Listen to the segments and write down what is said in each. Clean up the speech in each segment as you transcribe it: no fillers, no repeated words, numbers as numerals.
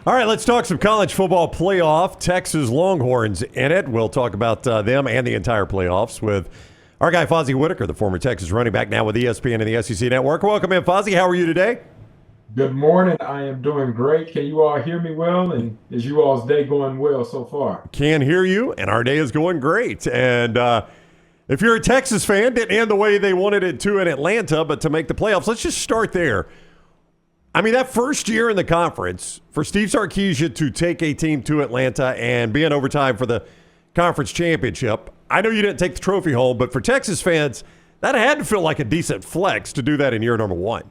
All right, let's talk some college football playoff. Texas Longhorns in it. We'll talk about them and the entire playoffs with our guy Fozzy Whittaker, the former Texas running back, now with ESPN and the SEC Network. Welcome in, Fozzy. How are you today? Good morning. I am doing great. Can you all hear me well? And is you all's day going well so far? Can hear you, and our day is going great. And if you're a Texas fan, didn't end the way they wanted it to in Atlanta, but to make the playoffs, let's just start there. I mean, that first year in the conference, for Steve Sarkisian to take a team to Atlanta and be in overtime for the conference championship, I know you didn't take the trophy home, but for Texas fans, that had to feel like a decent flex to do that in year number one.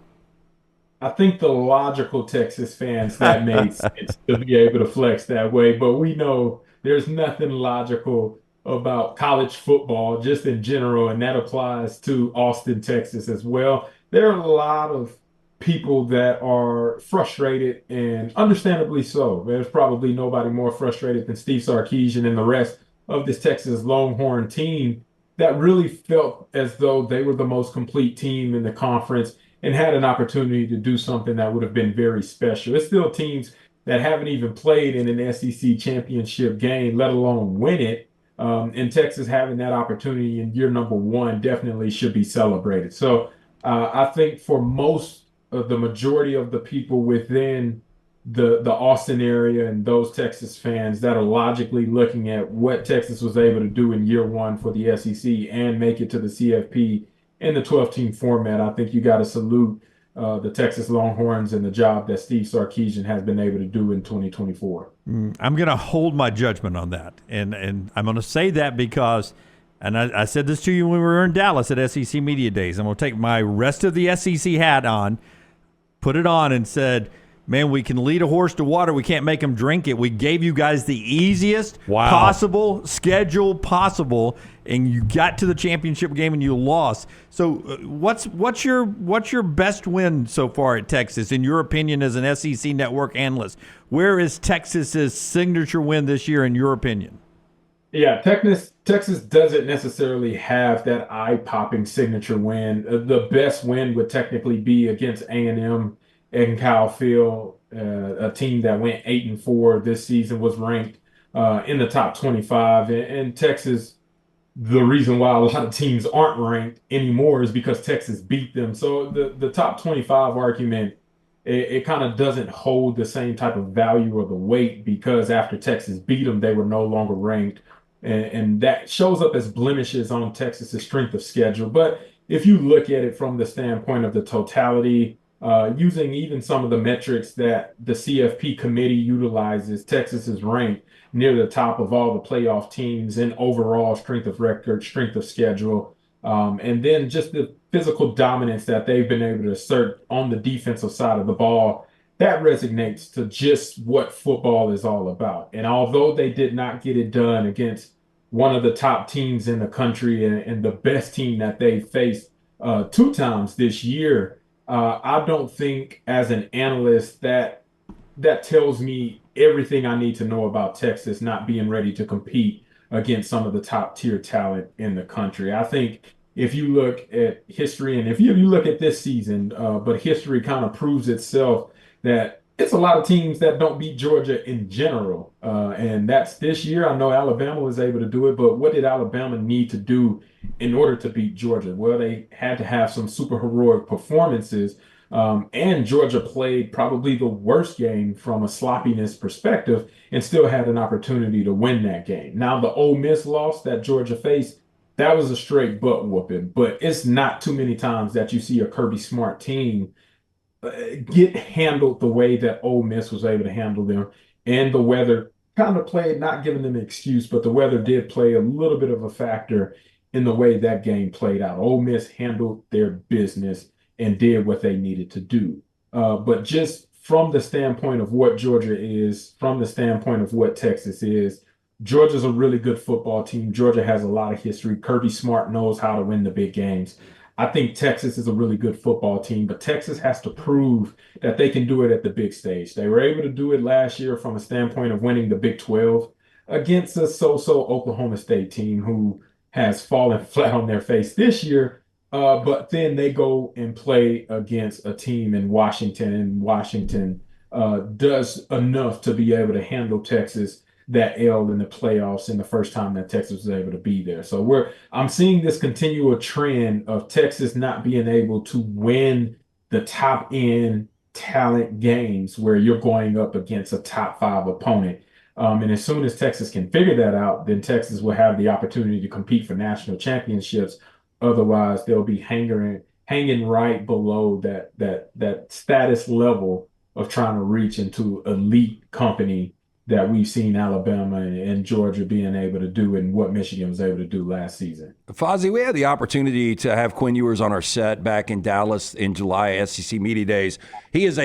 I think the logical Texas fans that made sense to be able to flex that way, but we know there's nothing logical about college football just in general, and that applies to Austin, Texas as well. There are a lot of people that are frustrated, and understandably so. There's probably nobody more frustrated than Steve Sarkisian and the rest of this Texas Longhorn team that really felt as though they were the most complete team in the conference and had an opportunity to do something that would have been very special. It's still teams that haven't even played in an SEC championship game, let alone win it. And Texas having that opportunity in year number one definitely should be celebrated. So I think for most of the majority of the people within the Austin area and those Texas fans that are logically looking at what Texas was able to do in year one for the SEC and make it to the CFP in the 12-team format, I think you got to salute the Texas Longhorns and the job that Steve Sarkisian has been able to do in 2024. I'm going to hold my judgment on that. And I'm going to say that because, and I said this to you when we were in Dallas at SEC Media Days. I'm going to take my rest of the SEC hat on, put it on, and said, man, we can lead a horse to water. We can't make him drink it. We gave you guys the easiest possible schedule possible, and you got to the championship game and you lost. So what's your best win so far at Texas, in your opinion, as an SEC network analyst? Where is Texas's signature win this year, in your opinion? Yeah, Texas doesn't necessarily have that eye-popping signature win. The best win would technically be against A&M and Kyle Field, a team that went 8-4 this season, was ranked in the top 25. And Texas, the reason why a lot of teams aren't ranked anymore is because Texas beat them. So the top 25 argument, it kind of doesn't hold the same type of value or the weight, because after Texas beat them, they were no longer ranked. And that shows up as blemishes on Texas's strength of schedule. But if you look at it from the standpoint of the totality, using even some of the metrics that the CFP committee utilizes, Texas is ranked near the top of all the playoff teams in overall strength of record, strength of schedule, and then just the physical dominance that they've been able to assert on the defensive side of the ball. That resonates to just what football is all about. And although they did not get it done against one of the top teams in the country and the best team that they faced two times this year, I don't think as an analyst that tells me everything I need to know about Texas not being ready to compete against some of the top tier talent in the country. I think if you look at history, and if you look at this season, but history kind of proves itself that it's a lot of teams that don't beat Georgia in general. And that's this year. I know Alabama was able to do it, but what did Alabama need to do in order to beat Georgia? Well, they had to have some super heroic performances. And Georgia played probably the worst game from a sloppiness perspective and still had an opportunity to win that game. Now, the Ole Miss loss that Georgia faced, that was a straight butt whooping, but it's not too many times that you see a Kirby Smart team get handled the way that Ole Miss was able to handle them. And the weather kind of played, not giving them an excuse, but the weather did play a little bit of a factor in the way that game played out. Ole Miss handled their business and did what they needed to do. But just from the standpoint of what Georgia is, from the standpoint of what Texas is, Georgia's a really good football team. Georgia has a lot of history. Kirby Smart knows how to win the big games. I think Texas is a really good football team, but Texas has to prove that they can do it at the big stage. They were able to do it last year from a standpoint of winning the Big 12 against a so-so Oklahoma State team who has fallen flat on their face this year. But then they go and play against a team in Washington, and Washington does enough to be able to handle Texas that L in the playoffs in the first time that Texas was able to be there. So I'm seeing this continual trend of Texas not being able to win the top end talent games where you're going up against a top five opponent. And as soon as Texas can figure that out, then Texas will have the opportunity to compete for national championships. Otherwise, they'll be hanging right below that status level of trying to reach into elite company that we've seen Alabama and Georgia being able to do and what Michigan was able to do last season. Fozzy, we had the opportunity to have Quinn Ewers on our set back in Dallas in July, SEC Media Days. He is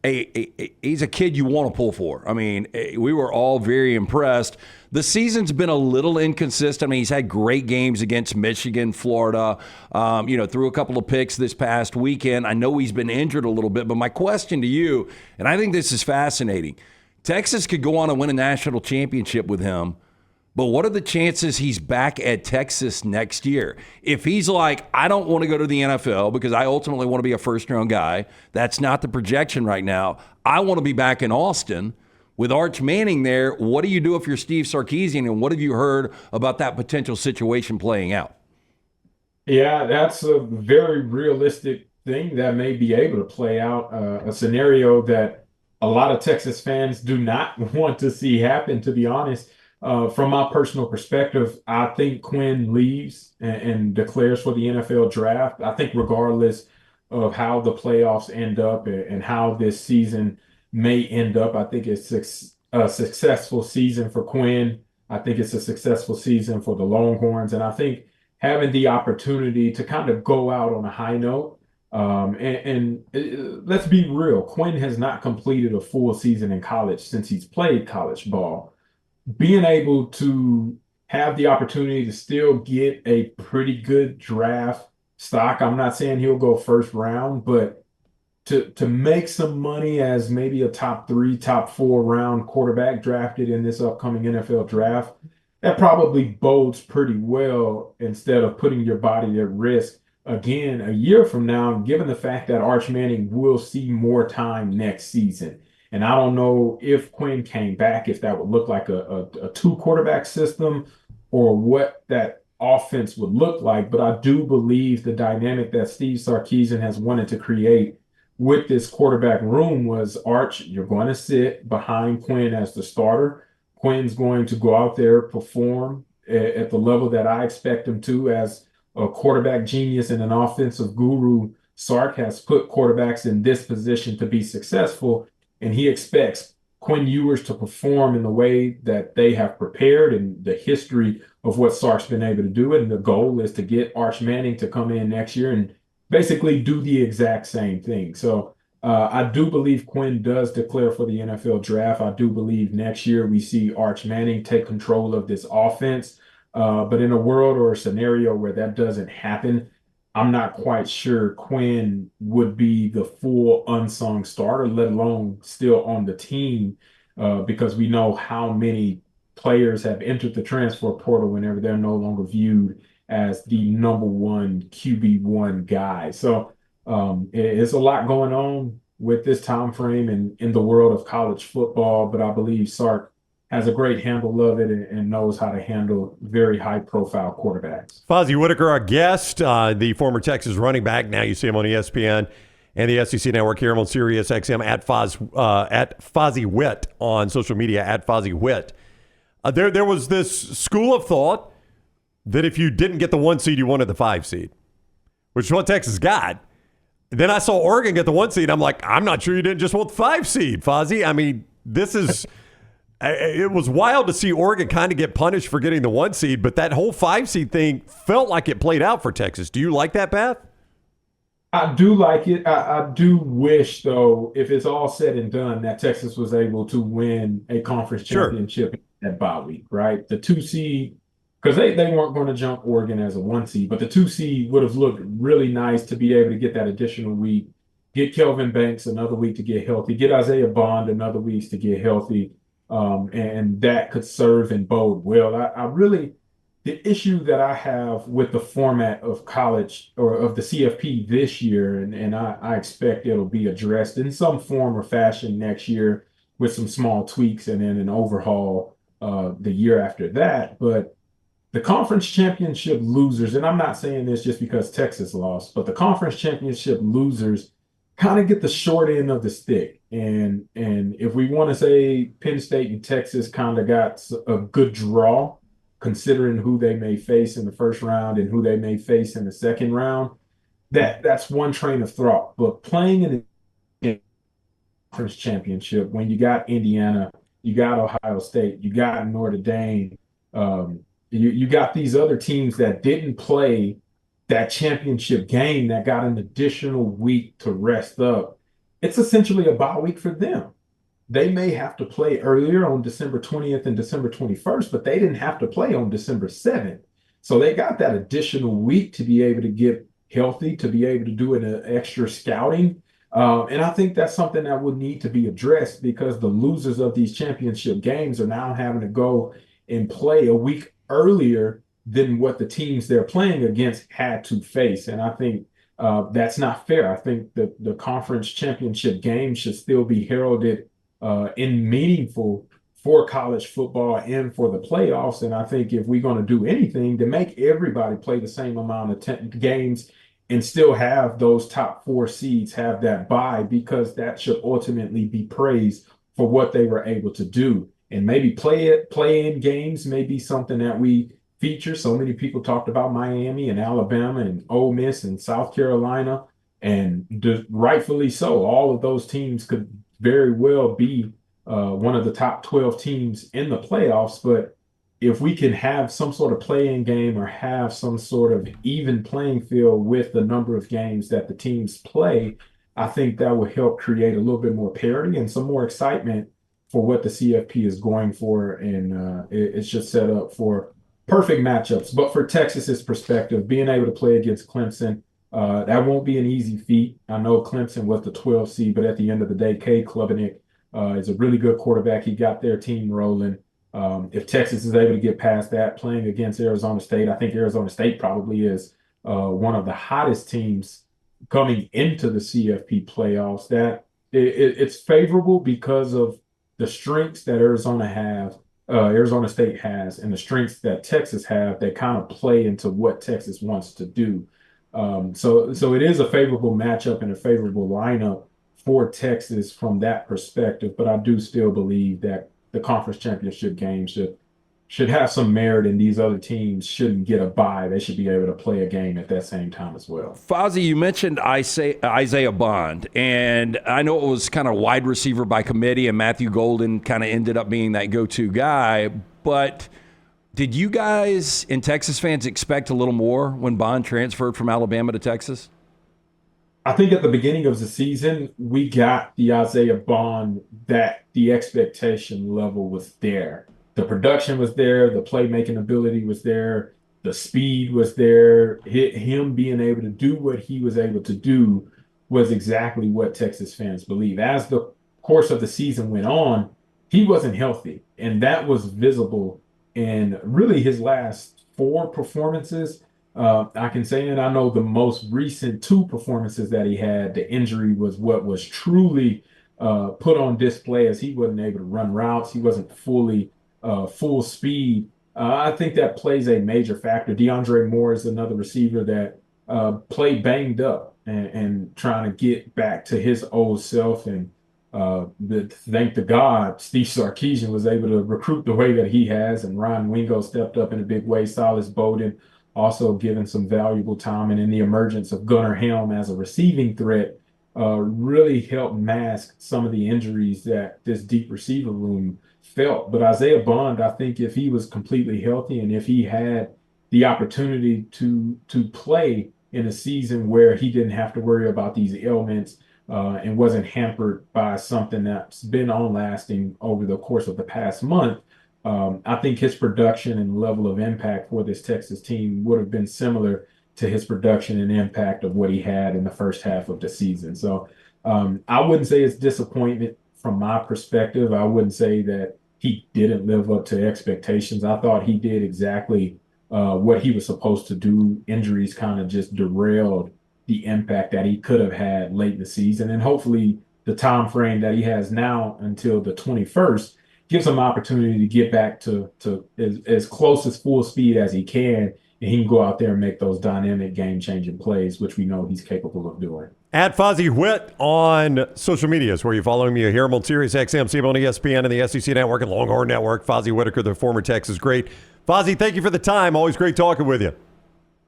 he's a kid you want to pull for. I mean, we were all very impressed. The season's been a little inconsistent. I mean, he's had great games against Michigan, Florida, threw a couple of picks this past weekend. I know he's been injured a little bit, but my question to you, and I think this is fascinating, Texas could go on and win a national championship with him, but what are the chances he's back at Texas next year? If he's like, I don't want to go to the NFL because I ultimately want to be a first-round guy, that's not the projection right now. I want to be back in Austin with Arch Manning there. What do you do if you're Steve Sarkisian, and what have you heard about that potential situation playing out? Yeah, that's a very realistic thing that may be able to play out, a scenario that a lot of Texas fans do not want to see happen, to be honest. From my personal perspective, I think Quinn leaves and declares for the NFL draft. I think regardless of how the playoffs end up and how this season may end up, I think it's a successful season for Quinn. I think it's a successful season for the Longhorns. And I think having the opportunity to kind of go out on a high note, let's be real, Quinn has not completed a full season in college since he's played college ball. Being able to have the opportunity to still get a pretty good draft stock. I'm not saying he'll go first round, but to make some money as maybe a top 3, top 4 round quarterback drafted in this upcoming NFL draft, that probably bodes pretty well instead of putting your body at risk again a year from now, given the fact that Arch Manning will see more time next season. And I don't know if Quinn came back, if that would look like a 2 quarterback system or what that offense would look like. But I do believe the dynamic that Steve Sarkisian has wanted to create with this quarterback room was, Arch, you're going to sit behind Quinn as the starter. Quinn's going to go out there, perform at the level that I expect him to as a quarterback genius and an offensive guru. Sark has put quarterbacks in this position to be successful, and he expects Quinn Ewers to perform in the way that they have prepared and the history of what Sark's been able to do. And the goal is to get Arch Manning to come in next year and basically do the exact same thing. So I do believe Quinn does declare for the NFL draft. I do believe next year we see Arch Manning take control of this offense. But in a world or a scenario where that doesn't happen, I'm not quite sure Quinn would be the full unsung starter, let alone still on the team, because we know how many players have entered the transfer portal whenever they're no longer viewed as the number one QB1 guy. So it's a lot going on with this time frame and in the world of college football, but I believe Sark has a great handle of it and knows how to handle very high-profile quarterbacks. Fozzy Whittaker, our guest, the former Texas running back. Now you see him on ESPN and the SEC Network here on Sirius XM at Fozzy Whit on social media, at Fozzy Whit. There was this school of thought that if you didn't get the 1 seed, you wanted the 5 seed, which is what Texas got. Then I saw Oregon get the 1 seed. I'm like, I'm not sure you didn't just want the 5 seed, Fozzy. I mean, this is... It was wild to see Oregon kind of get punished for getting the 1 seed, but that whole 5 seed thing felt like it played out for Texas. Do you like that path? I do like it. I do wish, though, if it's all said and done, that Texas was able to win a conference championship at bye week, right? The 2 seed, because they weren't going to jump Oregon as a 1 seed, but the 2 seed would have looked really nice to be able to get that additional week, get Kelvin Banks another week to get healthy, get Isaiah Bond another week to get healthy. And that could serve and bode well. I really the issue that I have with the format of college or of the CFP this year, and I expect it'll be addressed in some form or fashion next year with some small tweaks and then an overhaul the year after that. But the conference championship losers, and I'm not saying this just because Texas lost, but the conference championship losers kind of get the short end of the stick. And if we want to say Penn State and Texas kind of got a good draw, considering who they may face in the first round and who they may face in the second round, that's one train of thought. But playing in the conference championship when you got Indiana, you got Ohio State, you got Notre Dame, you got these other teams that didn't play that championship game that got an additional week to rest up. It's essentially a bye week for them. They may have to play earlier on December 20th and December 21st, but they didn't have to play on December 7th. So they got that additional week to be able to get healthy, to be able to do an extra scouting. And I think that's something that would need to be addressed because the losers of these championship games are now having to go and play a week earlier than what the teams they're playing against had to face. And I think that's not fair. I think that the conference championship game should still be heralded in meaningful for college football and for the playoffs. And I think if we're going to do anything to make everybody play the same amount of games and still have those top four seeds have that bye, because that should ultimately be praised for what they were able to do. And maybe play-in games may be something that we feature. So many people talked about Miami and Alabama and Ole Miss and South Carolina, and rightfully so. All of those teams could very well be one of the top 12 teams in the playoffs. But if we can have some sort of play-in game or have some sort of even playing field with the number of games that the teams play, I think that will help create a little bit more parity and some more excitement for what the CFP is going for. And it's just set up for perfect matchups. But for Texas's perspective, being able to play against Clemson, that won't be an easy feat. I know Clemson was the 12th seed, but at the end of the day, Cade Klubnik is a really good quarterback. He got their team rolling. If Texas is able to get past that, playing against Arizona State, I think Arizona State probably is one of the hottest teams coming into the CFP playoffs. That it's favorable because of the strengths that Arizona State has, and the strengths that Texas have that kind of play into what Texas wants to do. So it is a favorable matchup and a favorable lineup for Texas from that perspective. But I do still believe that the conference championship game should have some merit, and these other teams shouldn't get a bye. They should be able to play a game at that same time as well. Fozzy, you mentioned Isaiah Bond, and I know it was kind of wide receiver by committee, and Matthew Golden kind of ended up being that go-to guy. But did you guys and Texas fans expect a little more when Bond transferred from Alabama to Texas? I think at the beginning of the season, we got the Isaiah Bond that the expectation level was there. The production was there, the playmaking ability was there, the speed was there. Him being able to do what he was able to do was exactly what Texas fans believe. As the course of the season went on, he wasn't healthy, and that was visible in really his last four performances. I can say, and I know the most recent two performances that he had, the injury was what was truly put on display, as he wasn't able to run routes. He wasn't fully full speed. I think that plays a major factor. DeAndre Moore is another receiver that played banged up and trying to get back to his old self. And thank the God, Steve Sarkisian was able to recruit the way that he has, and Ryan Wingo stepped up in a big way. Silas Bowden also given some valuable time, and in the emergence of Gunnar Helm as a receiving threat really helped mask some of the injuries that this deep receiver room felt. But Isaiah Bond, I think if he was completely healthy and if he had the opportunity to play in a season where he didn't have to worry about these ailments and wasn't hampered by something that's been on lasting over the course of the past month, I think his production and level of impact for this Texas team would have been similar to his production and impact of what he had in the first half of the season. So I wouldn't say it's disappointment from my perspective. I wouldn't say that he didn't live up to expectations. I thought he did exactly what he was supposed to do. Injuries kind of just derailed the impact that he could have had late in the season. And hopefully the time frame that he has now until the 21st gives him opportunity to get back to as close as full speed as he can, and he can go out there and make those dynamic game-changing plays, which we know he's capable of doing. At Fozzy Whit on social media is where you're following me here on Sirius XM, CBS on ESPN, and the SEC Network and Longhorn Network. Fozzy Whittaker, the former Texas great. Fozzy, thank you for the time. Always great talking with you.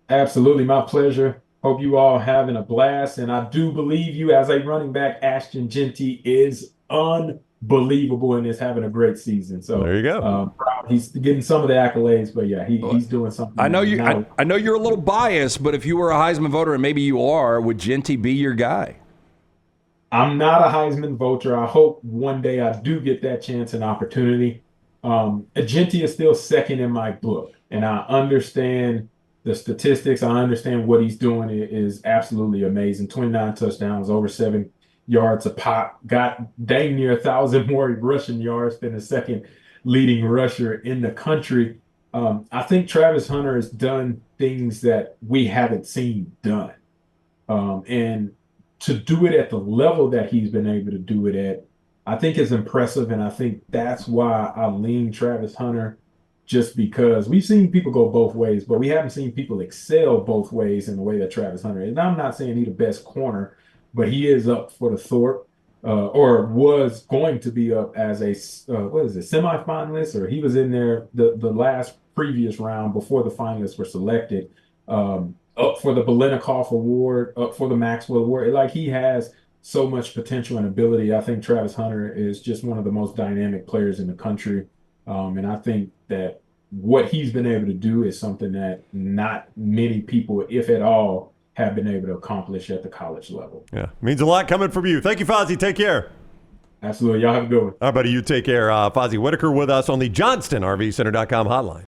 Absolutely, my pleasure. Hope you all having a blast, and I do believe you as a running back. Ashton Jeanty is unbelievable and is having a great season. So there you go. Proud he's getting some of the accolades, but yeah, he's doing something. I know you. I know you're a little biased, but if you were a Heisman voter, and maybe you are, would Jeanty be your guy? I'm not a Heisman voter. I hope one day I do get that chance and opportunity. Jeanty is still second in my book, and I understand the statistics. I understand what he's doing is absolutely amazing. 29 touchdowns, over 7 yards a pop, got dang near 1,000 more rushing yards than the second leading rusher in the country. I think Travis Hunter has done things that we haven't seen done. And to do it at the level that he's been able to do it at, I think is impressive. And I think that's why I lean Travis Hunter, just because we've seen people go both ways, but we haven't seen people excel both ways in the way that Travis Hunter is. And I'm not saying he's the best corner, but he is up for the Thorpe, or was going to be up as a semifinalist, or he was in there the last previous round before the finalists were selected, up for the Belenikoff Award, up for the Maxwell Award. Like, he has so much potential and ability. I think Travis Hunter is just one of the most dynamic players in the country, and I think that what he's been able to do is something that not many people, if at all, have been able to accomplish at the college level. Yeah, means a lot coming from you. Thank you, Fozzy. Take care. Absolutely. Y'all have a good one. All right, buddy, you take care. Fozzy Whittaker with us on the JohnstonRVCenter.com hotline.